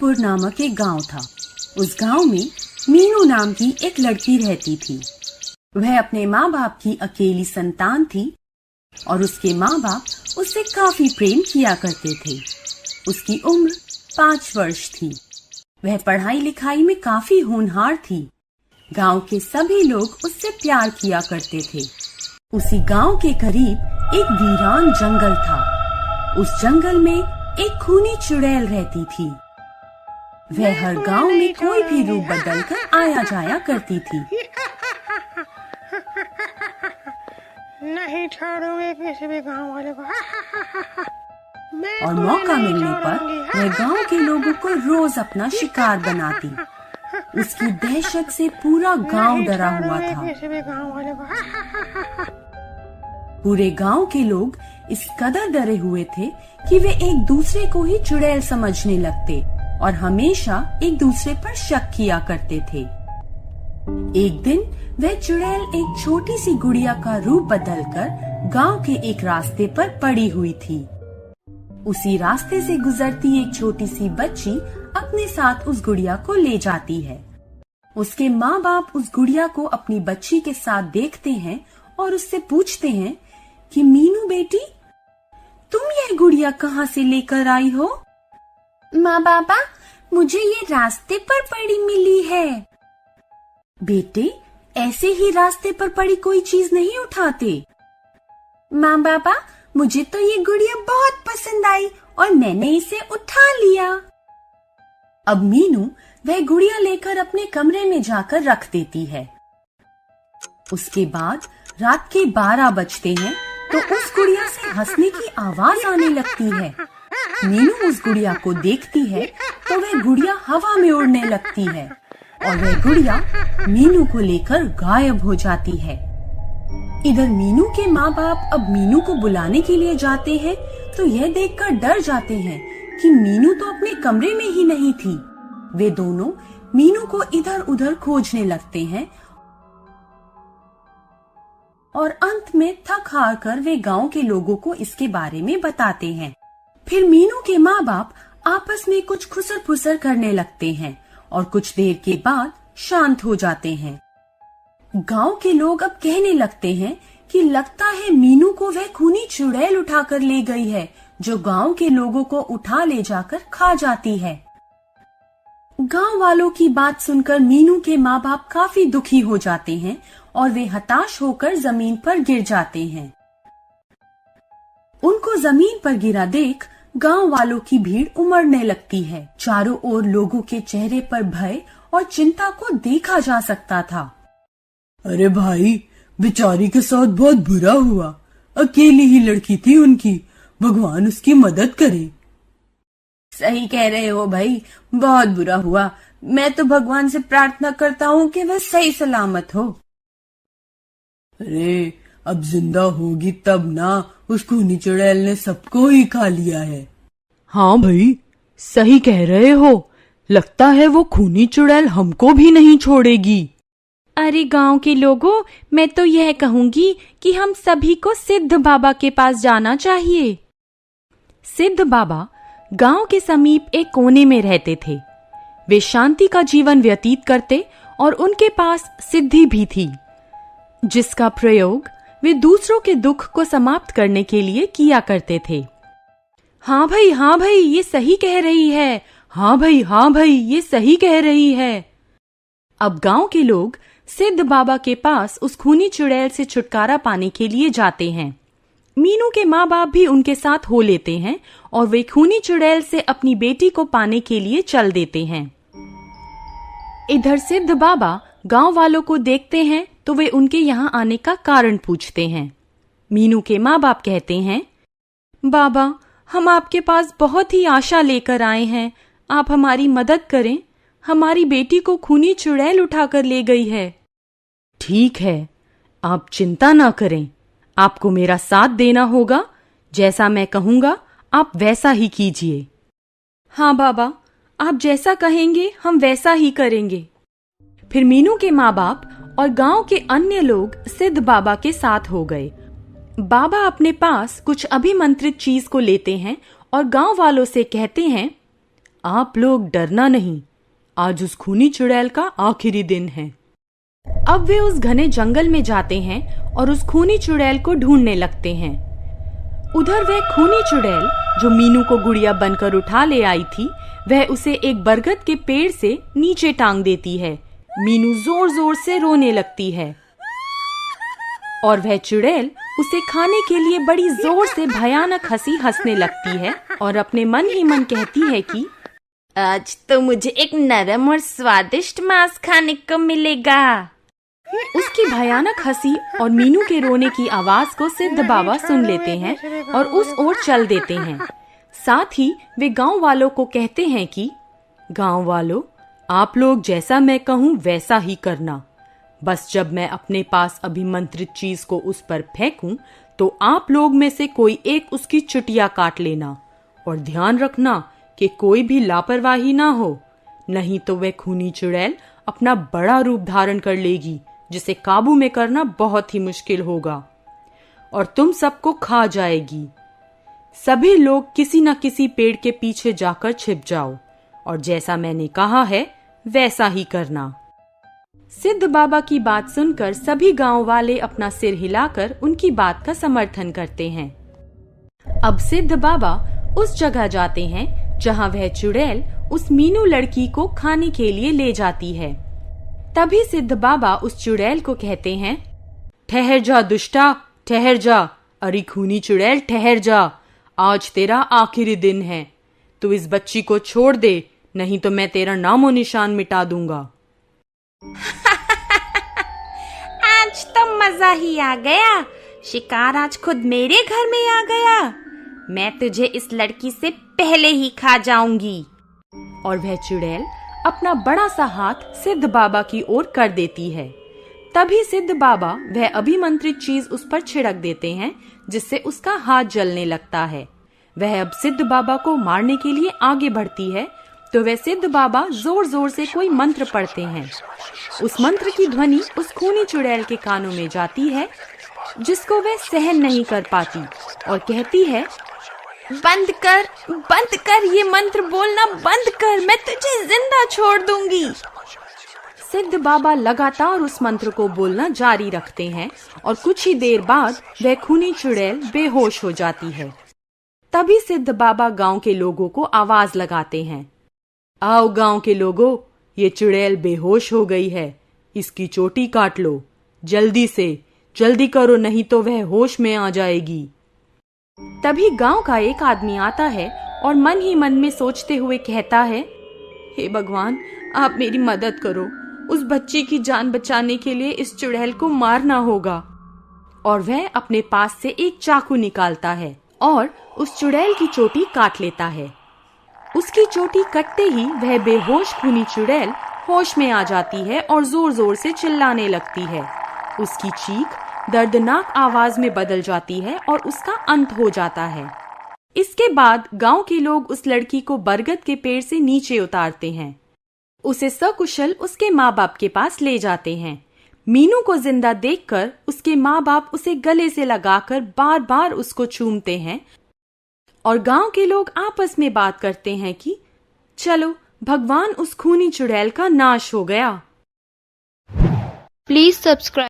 मिर्जापुर नामक एक गांव था। उस गांव में मीनू नाम की एक लड़की रहती थी। वह अपने माँ बाप की अकेली संतान थी और उसके माँ बाप उससे काफी प्रेम किया करते थे। उसकी उम्र 5 वर्ष थी। वह पढ़ाई लिखाई में काफी होनहार थी। गांव के सभी लोग उससे प्यार किया करते थे। उसी गांव के करीब एक वीरान जंगल था। उस जंगल में एक खूनी चुड़ैल रहती थी। वह हर गांव में कोई भी रूप बदलकर आया जाया करती थी। नहीं छोड़ूंगी किसी भी गांव वाले को। और मौका मिलने पर वह गांव के लोगों को रोज अपना शिकार बनाती। उसकी दहशत से पूरा गांव डरा हुआ था। पूरे गांव के लोग इस कदर डरे हुए थे कि वे एक दूसरे को ही चुड़ैल समझने लगते और हमेशा एक दूसरे पर शक किया करते थे। एक दिन वह चुड़ैल एक छोटी सी गुड़िया का रूप बदलकर गांव के एक रास्ते पर पड़ी हुई थी। उसी रास्ते से गुजरती एक छोटी सी बच्ची अपने साथ उस गुड़िया को ले जाती है। उसके माँ बाप उस गुड़िया को अपनी बच्ची के साथ देखते हैं और उससे पूछते हैं कि मीनू बेटी, तुम यह गुड़िया कहाँ से लेकर आई हो? माँ बाबा, मुझे ये रास्ते पर पड़ी मिली है। बेटे, ऐसे ही रास्ते पर पड़ी कोई चीज नहीं उठाते। माँ बाबा, मुझे तो ये गुड़िया बहुत पसंद आई और मैंने इसे उठा लिया। अब मीनू वह गुड़िया लेकर अपने कमरे में जाकर रख देती है। उसके बाद रात के 12 बजते हैं तो उस गुड़िया से हंसने की आवाज आने लगती है। मीनू उस गुड़िया को देखती है तो वह गुड़िया हवा में उड़ने लगती है और वह गुड़िया मीनू को लेकर गायब हो जाती है। इधर मीनू के माँ बाप अब मीनू को बुलाने के लिए जाते हैं तो यह देखकर डर जाते हैं कि मीनू तो अपने कमरे में ही नहीं थी। वे दोनों मीनू को इधर उधर खोजने लगते हैं और अंत में थक हार कर वे गांव के लोगों को इसके बारे में बताते हैं। फिर मीनू के माँ बाप आपस में कुछ खुसर फुसर करने लगते हैं और कुछ देर के बाद शांत हो जाते हैं। गांव के लोग अब कहने लगते हैं कि लगता है मीनू को वह खूनी चुड़ैल उठाकर ले गई है जो गांव के लोगों को उठा ले जाकर खा जाती है। गांव वालों की बात सुनकर मीनू के माँ बाप काफी दुखी हो जाते हैं और वे हताश होकर जमीन पर गिर जाते हैं। उनको जमीन पर गिरा देख गांव वालों की भीड़ उमड़ने लगती है। चारों ओर लोगों के चेहरे पर भय और चिंता को देखा जा सकता था। अरे भाई, बेचारी के साथ बहुत बुरा हुआ। अकेली ही लड़की थी उनकी, भगवान उसकी मदद करे। सही कह रहे हो भाई, बहुत बुरा हुआ। मैं तो भगवान से प्रार्थना करता हूँ कि वह सही सलामत हो। अरे अब जिंदा होगी तब ना, उस खूनी चुड़ैल ने सबको ही खा लिया है। हाँ भाई, सही कह रहे हो। लगता है वो खूनी चुड़ैल हमको भी नहीं छोड़ेगी। अरे गांव के लोगों, मैं तो यह कहूंगी कि हम सभी को सिद्ध बाबा के पास जाना चाहिए। सिद्ध बाबा गांव के समीप एक कोने में रहते थे। वे शांति का जीवन व्यतीत करते और उनके पास सिद्धि भी थी, जिसका प्रयोग वे दूसरों के दुख को समाप्त करने के लिए किया करते थे। हाँ भाई, ये सही कह रही है। हाँ भाई, ये सही कह रही है। अब गांव के लोग सिद्ध बाबा के पास उस खूनी चुड़ैल से छुटकारा पाने के लिए जाते हैं। मीनू के माँ बाप भी उनके साथ हो लेते हैं और वे खूनी चुड़ैल से अपनी बेटी को पाने के लिए चल देते हैं। इधर सिद्ध बाबा गांव वालों को देखते हैं तो वे उनके यहाँ आने का कारण पूछते हैं। मीनू के माँ बाप कहते हैं, बाबा, हम आपके पास बहुत ही आशा लेकर आए हैं। आप हमारी मदद करें। हमारी बेटी को खूनी चुड़ैल उठाकर ले गई है। ठीक है, आप चिंता ना करें। आपको मेरा साथ देना होगा। जैसा मैं कहूँगा आप वैसा ही कीजिए। हाँ बाबा, आप जैसा कहेंगे हम वैसा ही करेंगे। फिर मीनू के माँ बाप और गांव के अन्य लोग सिद्ध बाबा के साथ हो गए। बाबा अपने पास कुछ अभिमंत्रित चीज को लेते हैं और गांव वालों से कहते हैं, आप लोग डरना नहीं, आज उस खूनी चुड़ैल का आखिरी दिन है। अब वे उस घने जंगल में जाते हैं और उस खूनी चुड़ैल को ढूंढने लगते हैं। उधर वह खूनी चुड़ैल जो मीनू को गुड़िया बनकर उठा ले आई थी, वह उसे एक बरगद के पेड़ से नीचे टांग देती है। मीनू जोर जोर से रोने लगती है और वह चुड़ैल उसे खाने के लिए बड़ी जोर से भयानक हंसी हंसने लगती है और अपने मन ही मन कहती है कि आज तो मुझे एक नरम और स्वादिष्ट मांस खाने को मिलेगा। उसकी भयानक हंसी और मीनू के रोने की आवाज को सिद्ध बाबा सुन लेते हैं और उस ओर चल देते हैं। साथ ही वे गांव वालों को कहते हैं कि गांव वालों, आप लोग जैसा मैं कहूँ वैसा ही करना। बस जब मैं अपने पास अभिमंत्रित चीज को उस पर फेंकूं, तो आप लोग में से कोई एक उसकी चुटिया काट लेना और ध्यान रखना कि कोई भी लापरवाही ना हो, नहीं तो वह खूनी चुड़ैल अपना बड़ा रूप धारण कर लेगी, जिसे काबू में करना बहुत ही मुश्किल होगा और तुम सबको खा जाएगी। सभी लोग किसी न किसी पेड़ के पीछे जाकर छिप जाओ और जैसा मैंने कहा है वैसा ही करना। सिद्ध बाबा की बात सुनकर सभी गांव वाले अपना सिर हिलाकर उनकी बात का समर्थन करते हैं। अब सिद्ध बाबा उस जगह जाते हैं जहां वह चुड़ैल उस मीनू लड़की को खाने के लिए ले जाती है। तभी सिद्ध बाबा उस चुड़ैल को कहते हैं, ठहर जा दुष्टा, ठहर जा। अरे खूनी चुड़ैल, ठहर जा। आज तेरा आखिरी दिन है। तू इस बच्ची को छोड़ दे, नहीं तो मैं तेरा नामो निशान मिटा दूंगा। आज तो मजा ही आ गया। शिकार आज खुद मेरे घर में आ गया। मैं तुझे इस लड़की से पहले ही खा जाऊंगी। और वह चुड़ैल अपना बड़ा सा हाथ सिद्ध बाबा की ओर कर देती है। तभी सिद्ध बाबा वह अभिमंत्रित चीज उस पर छिड़क देते हैं, जिससे उसका हाथ जलने लगता है। वह अब सिद्ध बाबा को मारने के लिए आगे बढ़ती है, तो वह सिद्ध बाबा जोर जोर से कोई मंत्र पढ़ते हैं। उस मंत्र की ध्वनि उस खूनी चुड़ैल के कानों में जाती है, जिसको वह सहन नहीं कर पाती और कहती है, बंद कर, ये मंत्र बोलना बंद कर, मैं तुझे जिंदा छोड़ दूंगी। सिद्ध बाबा लगातार उस मंत्र को बोलना जारी रखते हैं और कुछ ही देर बाद वह खूनी चुड़ैल बेहोश हो जाती है। तभी सिद्ध बाबा गांव के लोगों को आवाज लगाते हैं, आओ गांव के लोगों, ये चुड़ैल बेहोश हो गई है, इसकी चोटी काट लो, जल्दी करो, नहीं तो वह होश में आ जाएगी। तभी गांव का एक आदमी आता है और मन ही मन में सोचते हुए कहता है, हे भगवान, आप मेरी मदद करो। उस बच्ची की जान बचाने के लिए इस चुड़ैल को मारना होगा। और वह अपने पास से एक चाकू निकालता है और उस चुड़ैल की चोटी काट लेता है। उसकी चोटी कटते ही वह बेहोश खूनी चुड़ैल होश में आ जाती है और जोर जोर से चिल्लाने लगती है। उसकी चीख दर्दनाक आवाज में बदल जाती है और उसका अंत हो जाता है। इसके बाद गांव के लोग उस लड़की को बरगद के पेड़ से नीचे उतारते हैं। उसे सकुशल उसके माँ बाप के पास ले जाते हैं। मीनू को जिंदा देखकर उसके माँ बाप उसे गले से लगाकर बार बार उसको चूमते हैं और गांव के लोग आपस में बात करते हैं कि चलो, भगवान उस खूनी चुड़ैल का नाश हो गया। Please subscribe.